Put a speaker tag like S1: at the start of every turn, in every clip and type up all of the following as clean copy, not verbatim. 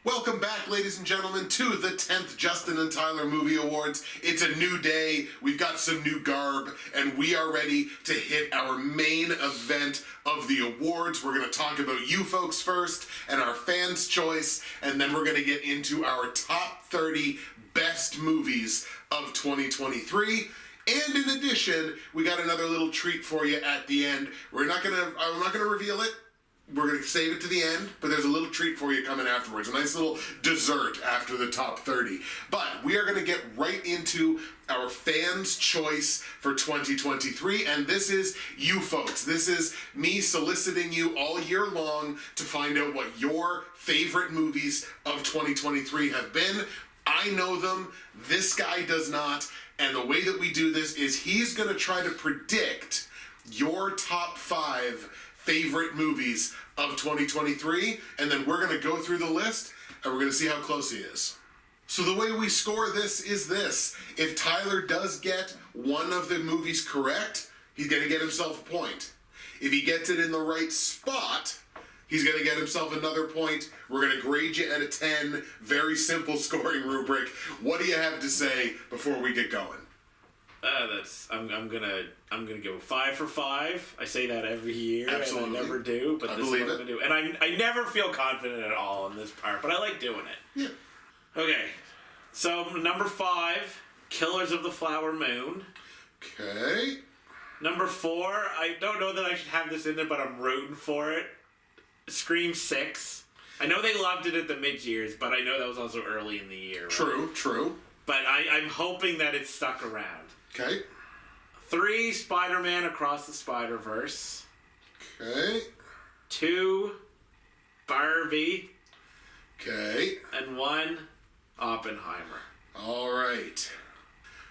S1: Welcome back, ladies and gentlemen, to the 10th Justin and Tyler Movie Awards. It's a new day, we've got some new garb, and we are ready to hit our main event of the awards. We're going to talk about you folks first, and our fans' choice, and then we're going to get into our top 30 best movies of 2023. And in addition, we got another little treat for you at the end. I'm not gonna reveal it. We're going to save it to the end, but there's a little treat for you coming afterwards. A nice little dessert after the top 30. But we are going to get right into our fans' choice for 2023, and this is you folks. This is me soliciting you all year long to find out what your favorite movies of 2023 have been. I know them. This guy does not. And the way that we do this is he's going to try to predict your top 5 favorite movies of 2023, and then we're going to go through the list and we're going to see how close he is. So the way we score this is this. If Tyler does get one of the movies correct, he's going to get himself a point. If he gets it in the right spot, he's going to get himself another point. We're going to grade you at a 10. Very simple scoring rubric. What do you have to say before we get going?
S2: I'm gonna go 5 for 5. I say that every year.
S1: Absolutely.
S2: And I never do, but
S1: I
S2: this is
S1: believe
S2: what I'm gonna do. And I never feel confident at all in this part, but I like doing it.
S1: Yeah.
S2: Okay, so number 5, Killers of the Flower Moon.
S1: Okay.
S2: Number 4, I don't know that I should have this in there, but I'm rooting for it. Scream 6. I know they loved it at the mid-years, but I know that was also early in the year. Right?
S1: True.
S2: But I'm hoping that it's stuck around.
S1: Okay.
S2: 3, Spider-Man Across the Spider-Verse.
S1: Okay.
S2: 2, Barbie.
S1: Okay.
S2: And 1, Oppenheimer.
S1: All right.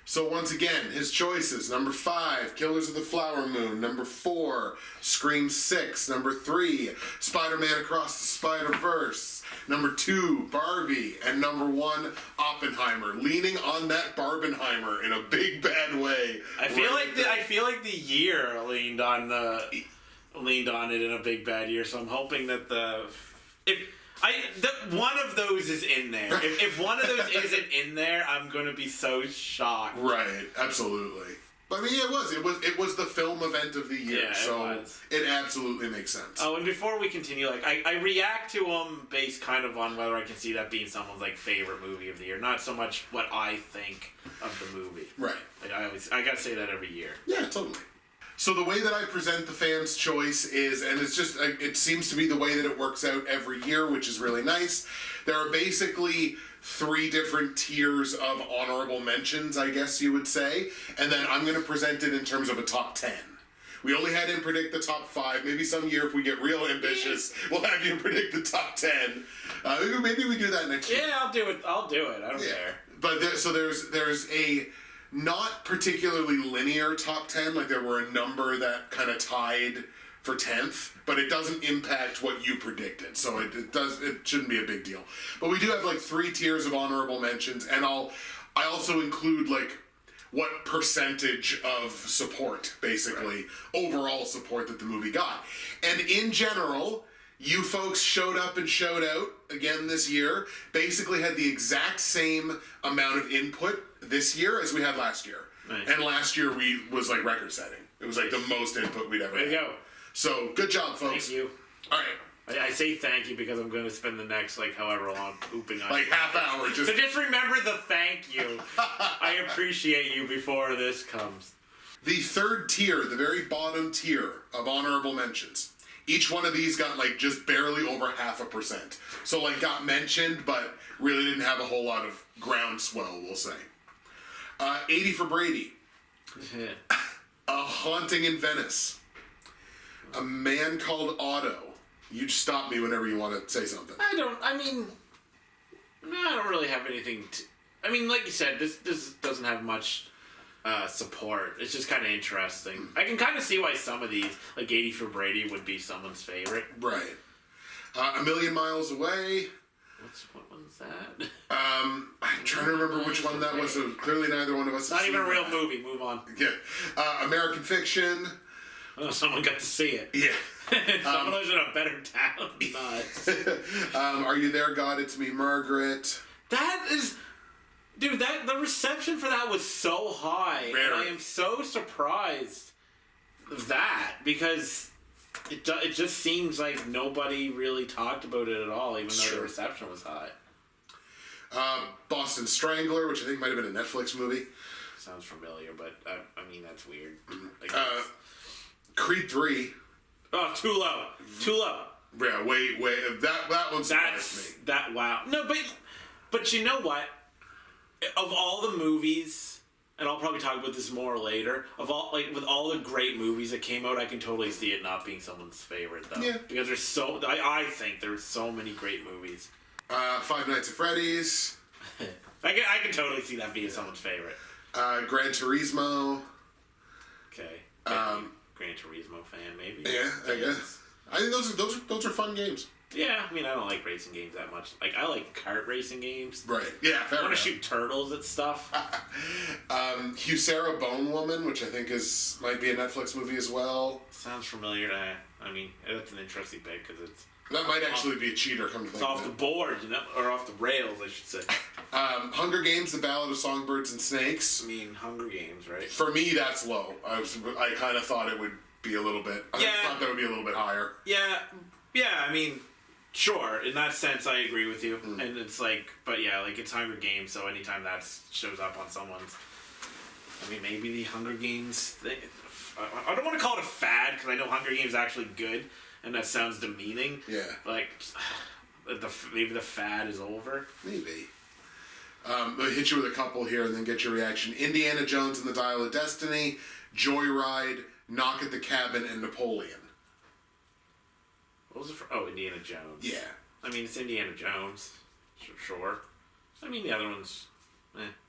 S1: So once again, his choices. Number 5, Killers of the Flower Moon. Number 4, Scream 6. Number 3, Spider-Man Across the Spider-Verse. Number 2, Barbie. And number 1, Oppenheimer. Leaning on that Barbenheimer in a big bad way.
S2: I feel like the year leaned on it in a big bad year. So I'm hoping that one of those is in there. If one of those isn't in there, I'm gonna be so shocked.
S1: Right, absolutely. But I mean, it was the film event of the year, so it absolutely makes sense.
S2: Oh, and before we continue, like I react to them based kind of on whether I can see that being someone's like favorite movie of the year, not so much what I think of the movie.
S1: Right.
S2: Like, I gotta say that every year.
S1: Yeah, totally. So the way that I present the fans' choice is, and it's just, it seems to be the way that it works out every year, which is really nice. There are basically 3 different tiers of honorable mentions, I guess you would say, and then I'm going to present it in terms of a top 10. We only had him predict the top 5. Maybe some year, if we get real ambitious, we'll have you predict the top 10. Maybe we do that next year.
S2: Yeah, I'll do it. I don't care.
S1: But there's a not particularly linear top 10, like there were a number that kind of tied for 10th, but it doesn't impact what you predicted, so it shouldn't be a big deal. But we do have like 3 tiers of honorable mentions, and I also include like what percentage of support, basically, overall support that the movie got. And in general, you folks showed up and showed out again this year, basically had the exact same amount of input this year as we had last year.
S2: Nice.
S1: And last year was like record setting. It was like the most input we'd ever had.
S2: There you go.
S1: So good job, folks.
S2: Thank you.
S1: All right.
S2: I say thank you because I'm going to spend the next however long pooping on
S1: like half hour.
S2: So just remember the thank you. I appreciate you before this comes.
S1: The third tier, the very bottom tier of honorable mentions. Each one of these got like just barely over 0.5%. So like got mentioned, but really didn't have a whole lot of groundswell, we'll say. 80 for Brady. A Haunting in Venice. A Man Called Otto. You just stop me whenever you want to say something.
S2: I don't really have anything to... I mean, like you said, this doesn't have much support. It's just kind of interesting. I can kind of see why some of these, like 80 for Brady, would be someone's favorite.
S1: Right. A Million Miles Away.
S2: What one's that?
S1: I'm trying to remember which one that was. So clearly neither one of us.
S2: Not even a real movie. Move on.
S1: Yeah. American Fiction.
S2: Oh, someone got to see it.
S1: Yeah.
S2: Someone lives in a better town than us.
S1: Are You There, God? It's Me, Margaret.
S2: That is... Dude, the reception for that was so high.
S1: Very.
S2: And I am so surprised of that, because it just seems like nobody really talked about it at all, even though the reception was high.
S1: Boston Strangler, which I think might have been a Netflix movie.
S2: Sounds familiar, but I mean, that's weird.
S1: Creed 3.
S2: Oh, too low. Too low.
S1: Yeah, wait. That one surprised me.
S2: Wow. No, but you know what? Of all the movies, and I'll probably talk about this more later, with all the great movies that came out, I can totally see it not being someone's favorite, though. Yeah. Because I think there's so many great movies.
S1: Five Nights at Freddy's.
S2: I can totally see that being someone's favorite.
S1: Gran Turismo.
S2: Okay. Gran Turismo fan, maybe.
S1: Yeah, I guess. I think those are fun games.
S2: Yeah, I mean, I don't like racing games that much. Like, I like kart racing games.
S1: Right. Yeah, fair enough.
S2: I want to shoot turtles at stuff.
S1: Husera Bone Woman, which I think might be a Netflix movie as well.
S2: Sounds familiar. I mean, that's an interesting pick because it's...
S1: That might actually be a cheater, come to think of it.
S2: It's off the board, or off the rails, I should say.
S1: Hunger Games, The Ballad of Songbirds and Snakes.
S2: I mean, Hunger Games, right?
S1: For me, that's low. I kind of thought it would be a little bit... I thought that would be a little bit higher.
S2: Yeah, I mean... Sure, in that sense, I agree with you. And it's like, but yeah, like, it's Hunger Games, so anytime that shows up on someone's... I mean, maybe the Hunger Games thing... I don't want to call it a fad, because I know Hunger Games is actually good, and that sounds demeaning.
S1: Yeah.
S2: Like, maybe the fad is over.
S1: Maybe. I'll hit you with a couple here and then get your reaction. Indiana Jones and the Dial of Destiny, Joyride, Knock at the Cabin, and Napoleon.
S2: What was it for? Oh, Indiana Jones.
S1: Yeah.
S2: I mean, it's Indiana Jones. Sure. I mean, the other one's...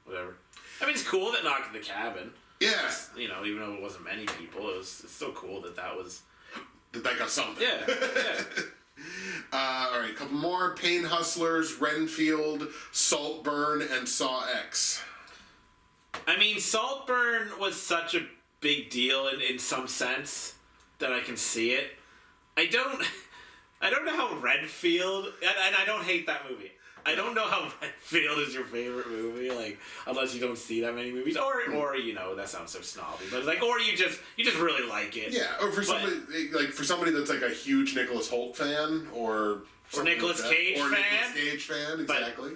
S2: whatever. I mean, it's cool that Knock at the Cabin.
S1: Yeah.
S2: You know, even though it wasn't many people, it's still cool that was...
S1: That got something.
S2: Yeah.
S1: All right, a couple more. Pain Hustlers, Renfield, Saltburn, and Saw X.
S2: I mean, Saltburn was such a big deal in some sense that I can see it. I don't know how Renfield, and I don't hate that movie. I don't know how Renfield is your favorite movie, like, unless you don't see that many movies, or you know, that sounds so snobby, but like, or you just really like it.
S1: Yeah, or for somebody that's like a huge Nicholas Hoult fan, or
S2: Nicolas Cage fan.
S1: Nicolas Cage fan, exactly.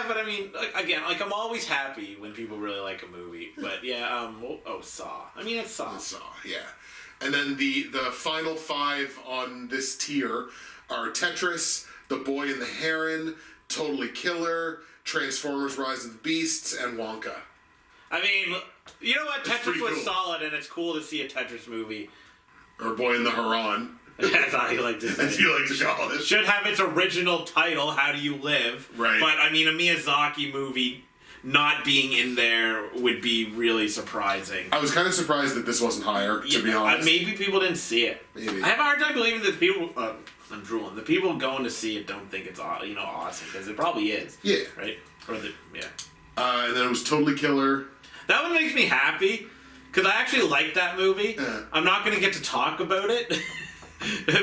S2: But I mean, again, like, I'm always happy when people really like a movie, but yeah, Saw. I mean, it's Saw.
S1: Saw, yeah. And then the final five on this tier are Tetris, The Boy and the Heron, Totally Killer, Transformers: Rise of the Beasts, and Wonka.
S2: I mean, you know what? Tetris was
S1: cool.
S2: Solid, and it's cool to see a Tetris movie.
S1: Or Boy in the Heron.
S2: As I like to say.
S1: As you like to call it.
S2: Should have its original title, How Do You Live?
S1: Right.
S2: But, I mean, a Miyazaki movie not being in there would be really surprising.
S1: I was kind of surprised that this wasn't higher, to be honest.
S2: Maybe people didn't see it.
S1: Maybe.
S2: I have a hard time believing that the people... I'm drooling. The people going to see it don't think it's awesome, because it probably is.
S1: Yeah.
S2: Right? Yeah.
S1: And then it was Totally Killer.
S2: That one makes me happy, because I actually like that movie. I'm not going to get to talk about it,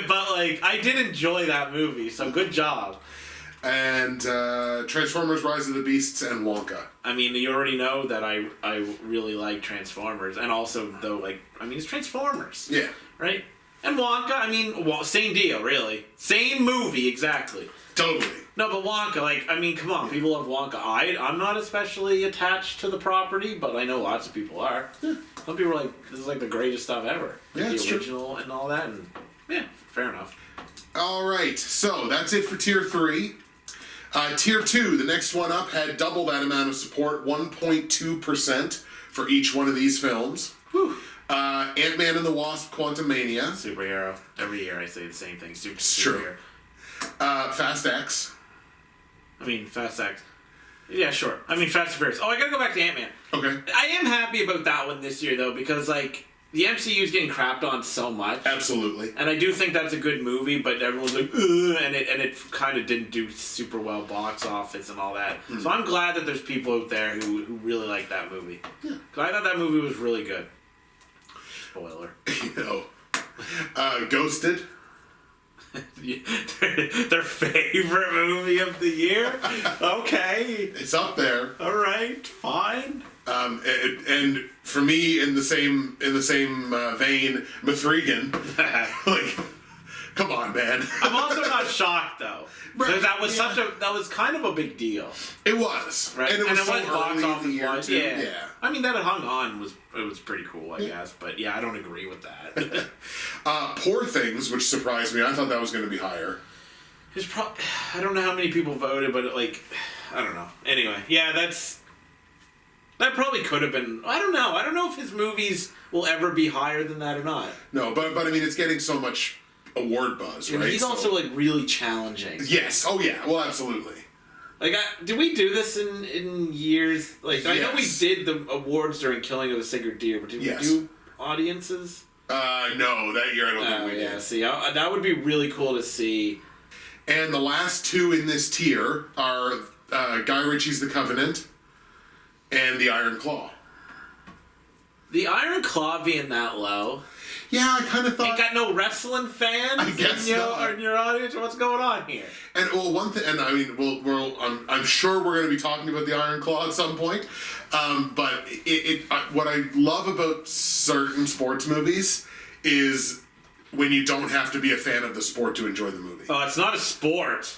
S2: but, like, I did enjoy that movie, so good job.
S1: And Transformers: Rise of the Beasts and Wonka.
S2: I mean, you already know that I really like Transformers, and also, though, like, I mean, it's Transformers.
S1: Yeah.
S2: Right? And Wonka, I mean, same deal, really. Same movie, exactly.
S1: Totally.
S2: No, but Wonka, like, I mean, come on, people love Wonka. I'm not especially attached to the property, but I know lots of people are. Yeah. Some people are like, this is like the greatest stuff ever.
S1: Yeah,
S2: the original and all that, and yeah, fair enough.
S1: All right, so that's it for Tier 3. Tier 2, the next one up, had double that amount of support, 1.2% for each one of these films.
S2: Whew.
S1: Ant-Man and the Wasp: Quantumania.
S2: Superhero. Every year I say the same thing.
S1: True.
S2: Superhero.
S1: Fast X.
S2: I mean, Fast X. Yeah, sure. I mean, Fast and Furious. Oh, I gotta go back to Ant-Man.
S1: Okay.
S2: I am happy about that one this year, though, because, like, the MCU is getting crapped on so much.
S1: Absolutely.
S2: And I do think that's a good movie, but everyone's like, ugh, and it kind of didn't do super well box office and all that. So I'm glad that there's people out there who really like that movie.
S1: Yeah.
S2: Because I thought that movie was really good. Spoiler.
S1: Ghosted.
S2: Their favorite movie of the year? Okay.
S1: It's up there.
S2: All right. Fine.
S1: And for me, in the same vein, Mithrigan. Like, come on, man.
S2: I'm also not shocked though.
S1: Right,
S2: That was kind of a big deal.
S1: It was,
S2: Right?
S1: and it was so
S2: box
S1: early in
S2: office
S1: the year
S2: wise.
S1: too.
S2: Yeah.
S1: Yeah.
S2: I mean, that it hung on was pretty cool, I guess. But yeah, I don't agree with that.
S1: Poor Things, which surprised me. I thought that was going to be higher.
S2: I don't know how many people voted, but like, I don't know. Anyway, yeah, that probably could have been. I don't know. I don't know if his movies will ever be higher than that or not.
S1: No, but I mean, it's getting so much award buzz, right?
S2: He's also like really challenging.
S1: Yes. Oh yeah. Well, absolutely.
S2: Like, did we do this in years? Like, I know we
S1: Yes.
S2: did the awards during Killing of the Sacred Deer, but did we do audiences?
S1: No, that year I don't think we did.
S2: See, that would be really cool to see.
S1: And the last two in this tier are Guy Ritchie's The Covenant and The Iron Claw.
S2: The Iron Claw being that low.
S1: Yeah, I kind of thought.
S2: Ain't got no wrestling fans.
S1: I guess not.
S2: In your audience. What's going on here?
S1: And well, one thing, and I mean, I'm sure we're going to be talking about the Iron Claw at some point. But what I love about certain sports movies is when you don't have to be a fan of the sport to enjoy the movie.
S2: Oh, it's not a sport.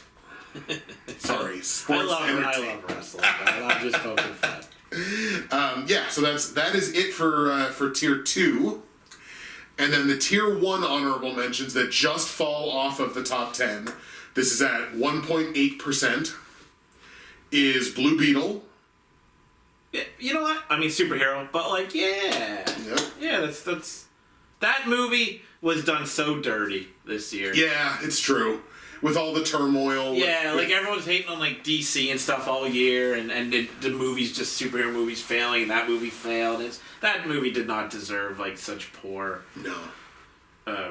S1: Sorry, sports.
S2: I love wrestling. I'm just poking fun.
S1: Yeah, so that is it for tier 2. And then the tier 1 honorable mentions that just fall off of the top 10. This is at 1.8%. Is Blue Beetle.
S2: Yeah, you know what? I mean, superhero, but like, yeah,
S1: Yep.
S2: yeah. That's that movie was done so dirty this year.
S1: Yeah, it's true. With all the turmoil.
S2: Yeah, like everyone's hating on like DC and stuff all year, and the movies, just superhero movies failing, and that movie failed. That movie did not deserve like such poor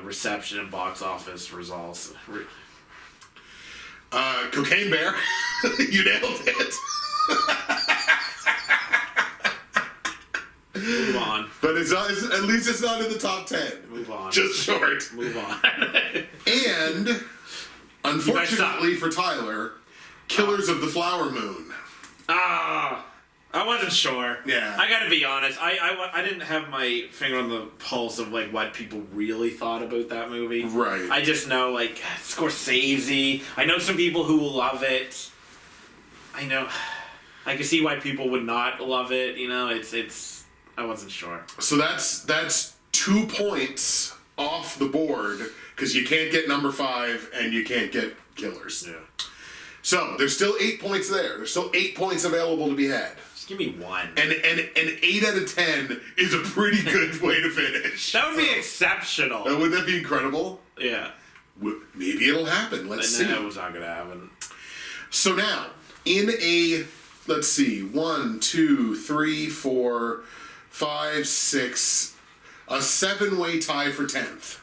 S2: reception and box office results.
S1: Cocaine Bear. You nailed it.
S2: Move on.
S1: But it's not, at least it's not in the top 10.
S2: Move on.
S1: Just short.
S2: Move on.
S1: And unfortunately for Tyler, Killers of the Flower Moon.
S2: I wasn't sure.
S1: Yeah.
S2: I gotta be honest. I didn't have my finger on the pulse of like what people really thought about that movie.
S1: Right.
S2: I just know like Scorsese. I know some people who will love it. I know. I can see why people would not love it. You know, it's. I wasn't sure.
S1: So that's 2 points off the board because you can't get number 5 and you can't get Killers.
S2: Yeah.
S1: So there's still 8 points there. There's still 8 points available to be had.
S2: Just give me 1.
S1: And 8 out of 10 is a pretty good way to finish.
S2: That would be exceptional.
S1: Wouldn't that be incredible?
S2: Yeah.
S1: Maybe it'll happen. Let's see.
S2: That was not gonna happen.
S1: So now, in a, let's see, 1, 2, 3, 4, 5, 6, a 7-way tie for 10th.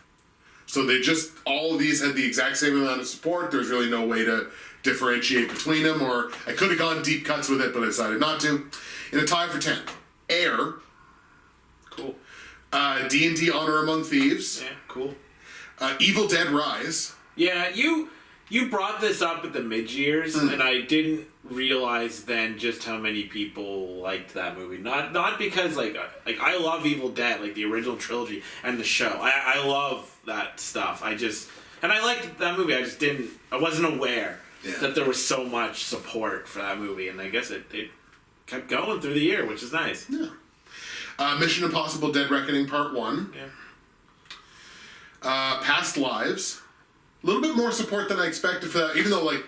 S1: So they just, all of these had the exact same amount of support. There's really no way to differentiate between them, or I could have gone deep cuts with it, but I decided not to. In a tie for 10th, Air.
S2: Cool.
S1: D&D Honor Among Thieves.
S2: Yeah, cool.
S1: Evil Dead Rise.
S2: Yeah, you brought this up at the mid-years, and I didn't realize then just how many people liked that movie. Not because like I love Evil Dead, like the original trilogy and the show. I love that stuff. I liked that movie. I wasn't aware that there was so much support for that movie, and I guess it kept going through the year, which is nice.
S1: Yeah. Mission Impossible: Dead Reckoning Part 1.
S2: Yeah.
S1: Past Lives. A little bit more support than I expected for that, even though like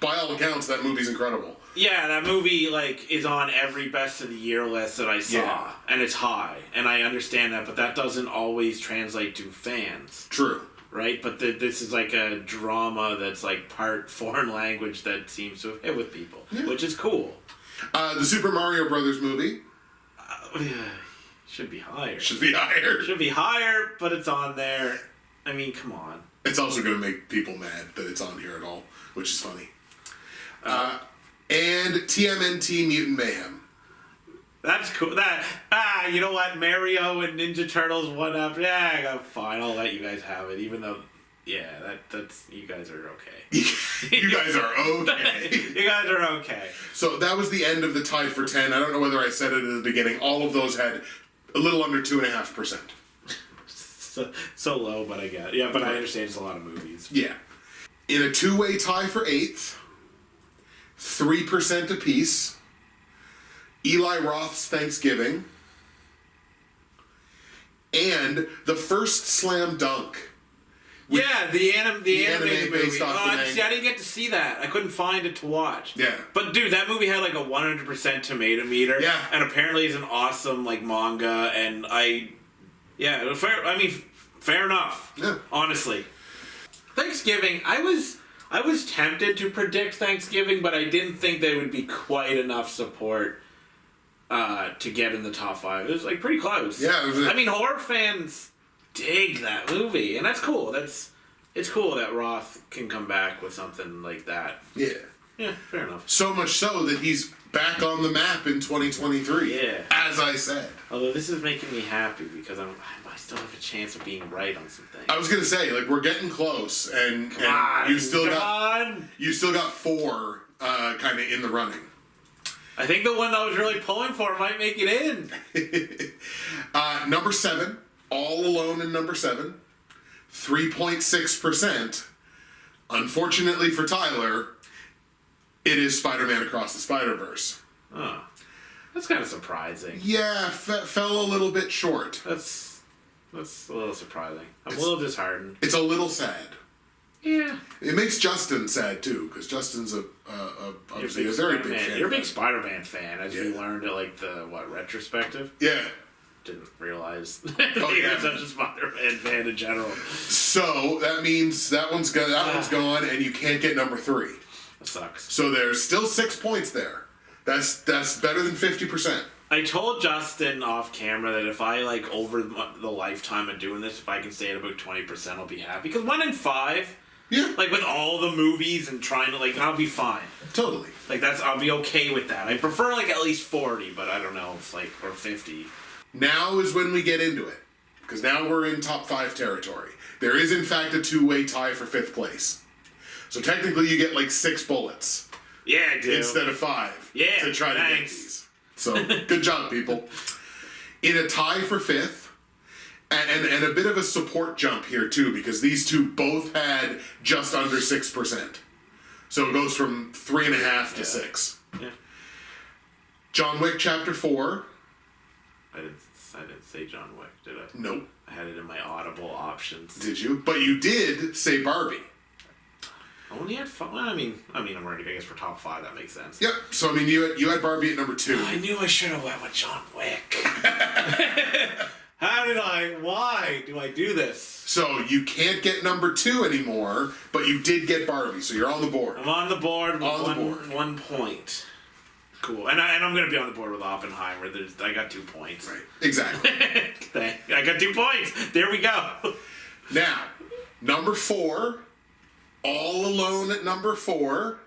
S1: by all accounts that movie's incredible.
S2: Yeah, that movie like is on every best of the year list that I saw, and it's high, and I understand that, but that doesn't always translate to fans.
S1: True.
S2: Right, but this is like a drama that's like part foreign language that seems to hit with people, which is cool.
S1: The Super Mario Brothers movie
S2: should be higher.
S1: Should be higher.
S2: Should be higher, but it's on there. I mean, come on.
S1: It's also going to make people mad that it's on here at all, which is funny. And TMNT Mutant Mayhem.
S2: That's cool. You know what? Mario and Ninja Turtles one after. Yeah, fine. I'll let you guys have it, even though, that's you guys are okay.
S1: You guys are okay.
S2: You guys are okay.
S1: So that was the end of the tie for 10. I don't know whether I said it at the beginning. All of those had a little under 2.5%.
S2: So low, but I get it. Yeah, but I understand it's a lot of movies.
S1: Yeah. In a two-way tie for 8th, 3% apiece. Eli Roth's Thanksgiving, and the first Slam Dunk.
S2: Yeah, the animated movie.
S1: Based off the
S2: See, I didn't get to see that. I couldn't find it to watch.
S1: Yeah.
S2: But dude, that movie had like a 100% tomato meter.
S1: Yeah.
S2: And apparently it's an awesome like manga, and fair enough.
S1: Yeah.
S2: Honestly. Thanksgiving, I was tempted to predict Thanksgiving, but I didn't think there would be quite enough support to get in the top 5. It was like pretty close.
S1: Yeah,
S2: I mean, horror fans dig that movie, and that's cool. It's cool that Roth can come back with something like that.
S1: Yeah.
S2: Yeah, fair enough.
S1: So much so that he's back on the map in 2023.
S2: Yeah.
S1: As I said.
S2: Although this is making me happy because I still have a chance of being right on something.
S1: I was gonna say, like, we're getting close, and you still got 4 kind of in the running.
S2: I think the one I was really pulling for might make it in.
S1: Number 7, All Alone in number 7, 3.6%. Unfortunately for Tyler, it is Spider-Man Across the Spider-Verse.
S2: Oh, that's kind of surprising.
S1: Yeah, fell a little bit short.
S2: That's a little surprising. I'm a little disheartened.
S1: It's a little sad.
S2: Yeah.
S1: It makes Justin sad too, because Justin's obviously a very big fan.
S2: You're a big Spider-Man fan, as we learned at like the retrospective.
S1: Yeah.
S2: Didn't realize
S1: you're
S2: such a Spider-Man fan in general.
S1: So that means that one's gone, and you can't get number 3.
S2: That sucks.
S1: So there's still 6 points there. That's better than 50%.
S2: I told Justin off camera that if I like over the lifetime of doing this, if I can stay at about 20%, I'll be happy. Because 1 in 5.
S1: Yeah.
S2: Like with all the movies and trying to I'll be fine.
S1: Totally.
S2: Like I'll be okay with that. I prefer like at least 40, but I don't know if or 50.
S1: Now is when we get into it, because now we're in top 5 territory. There is in fact a 2-way tie for 5th place. So technically you get like 6 bullets.
S2: Yeah, I do.
S1: Instead of 5.
S2: Yeah.
S1: To try to get these. So good job, people. In a tie for 5th. And a bit of a support jump here too, because these two both had just under 6%. So it goes from 3.5 to 6.
S2: Yeah.
S1: John Wick Chapter 4.
S2: I didn't say John Wick, did I?
S1: Nope.
S2: I had it in my audible options.
S1: Did you? But you did say Barbie.
S2: Only had fun. Well, I mean, I'm ready. I guess for top 5, that makes sense.
S1: Yep. So I mean, you had Barbie at number 2.
S2: I knew I should have went with John Wick. Why do I do this?
S1: So you can't get number 2 anymore, but you did get Barbie, so you're on the board.
S2: I'm on the board with 1 point. Cool. And I'm going to be on the board with Oppenheimer. I got 2 points.
S1: Right. Exactly.
S2: I got 2 points. There we go.
S1: Now, number 4, All Alone at number 4.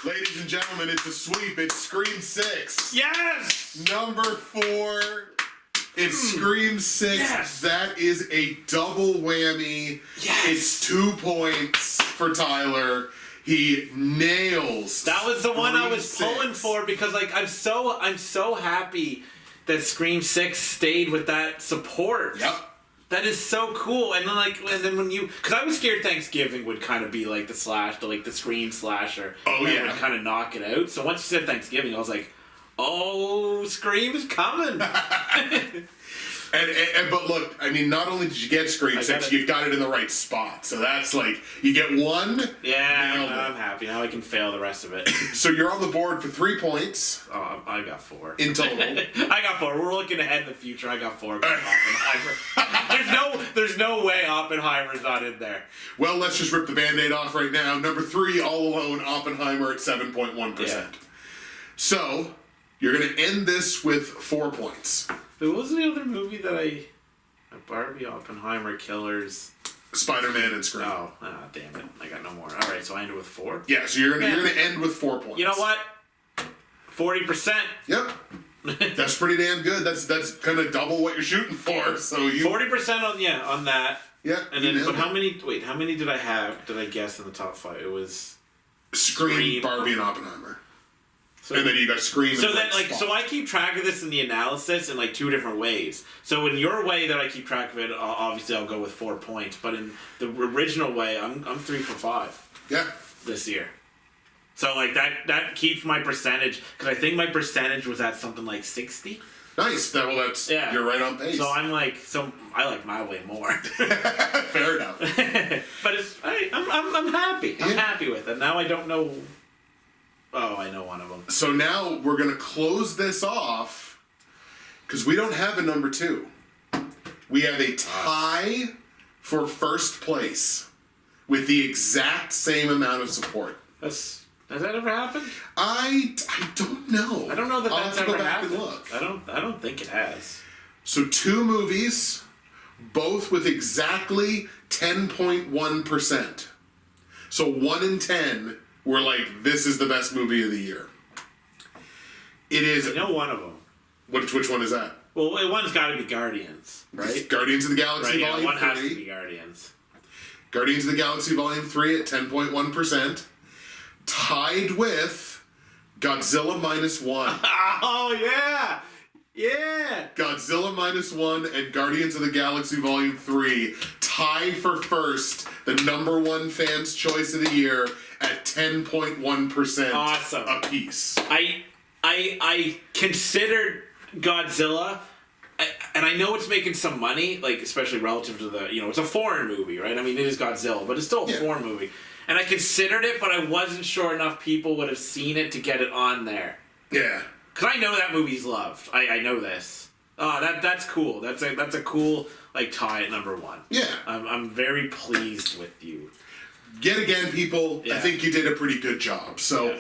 S1: Ladies and gentlemen, it's a sweep. It's Scream 6.
S2: Yes!
S1: Number 4. It's Scream 6.
S2: Yes.
S1: That is a double whammy.
S2: Yes.
S1: It's 2 points for Tyler. He nails.
S2: That was the one I was
S1: Scream
S2: pulling
S1: 6.
S2: for because I'm so happy that Scream 6 stayed with that support.
S1: Yep.
S2: That is so cool. And then when you, because I was scared Thanksgiving would kind of be like the Scream slasher.
S1: Oh,
S2: that
S1: yeah.
S2: would kind of knock it out. So once you said Thanksgiving, I was like, oh, Scream is coming.
S1: But look, I mean, not only did you get Scream 6, you got it in the right spot. So that's like, you get one.
S2: Yeah, I'm happy. Now I can fail the rest of it.
S1: So you're on the board for 3 points.
S2: Oh, I got 4.
S1: In total.
S2: I got 4. We're looking ahead in the future. I got 4. Oppenheimer. There's no way Oppenheimer's not in there.
S1: Well, let's just rip the Band-Aid off right now. Number 3, All Alone, Oppenheimer at 7.1%.
S2: Yeah.
S1: So, you're going to end this with 4 points.
S2: What was the other movie that Barbie, Oppenheimer, Killers,
S1: Spider-Man, and Scream.
S2: Oh, damn it! I got no more. All right, so I ended with 4.
S1: Yeah, so you're gonna end with 4 points.
S2: You know what? 40%.
S1: Yep. That's pretty damn good. That's kind of double what you're shooting for. So you
S2: 40% on that.
S1: Yeah.
S2: And then, but how many? Wait, how many did I have? Did I guess in the top 5? It was
S1: Scream, Barbie, and Oppenheimer.
S2: So,
S1: and then you got Scream.
S2: So then, so I keep track of this in the analysis in 2 different ways. So in your way that I keep track of it, obviously I'll go with 4 points. But in the original way, I'm 3 for 5.
S1: Yeah.
S2: This year. So that keeps my percentage, because I think my percentage was at something like 60.
S1: Nice. That's you're right on pace.
S2: So I like my way more.
S1: Fair enough.
S2: But I'm happy. I'm happy with it. Now I don't know. Oh, I know one of them.
S1: So now we're going to close this off because we don't have a number 2. We have a tie for first place with the exact same amount of support.
S2: Has that ever happened?
S1: I don't know.
S2: I don't know that
S1: I'll
S2: that's
S1: have to
S2: ever
S1: go back
S2: happened.
S1: and look.
S2: I don't think it has.
S1: So 2 movies, both with exactly 10.1%. So 1 in 10 were like, this is the best movie of the year. It is.
S2: I know one of them.
S1: Which one is that?
S2: Well, one's got to be Guardians, right?
S1: Guardians of the Galaxy Volume 3.
S2: One has to be Guardians.
S1: Guardians of the Galaxy Volume 3 at 10.1%. Tied with Godzilla Minus One.
S2: Oh, yeah! Yeah!
S1: Godzilla Minus One and Guardians of the Galaxy Volume 3 tie for first, the number 1 fans' choice of the year at 10.1%
S2: awesome.
S1: apiece.
S2: I considered Godzilla, and I know it's making some money, especially relative to the, it's a foreign movie, right? I mean, it is Godzilla, but it's still a foreign movie. And I considered it, but I wasn't sure enough people would have seen it to get it on there.
S1: Yeah.
S2: Because I know that movie's loved. I know this. Oh, that's cool. That's a cool tie at number 1.
S1: Yeah.
S2: I'm very pleased with you.
S1: Yet again, people, I think you did a pretty good job. So,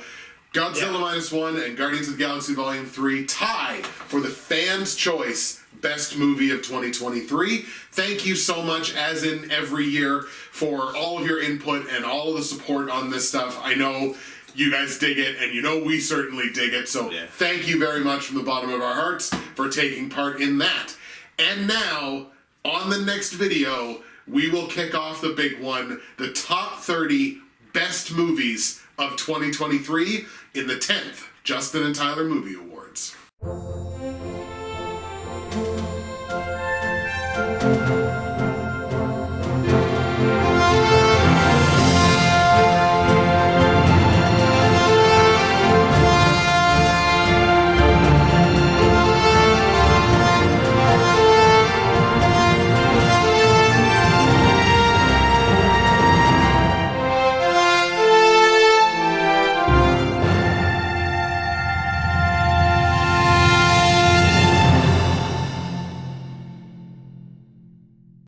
S1: Godzilla Minus One and Guardians of the Galaxy Volume 3 tied for the fans' choice best movie of 2023. Thank you so much, as in every year, for all of your input and all of the support on this stuff. I know you guys dig it, and you know we certainly dig it. So thank you very much from the bottom of our hearts for taking part in that. And now, on the next video, we will kick off the big one, the top 30 best movies of 2023 in the 10th Justin and Tyler Movie Awards.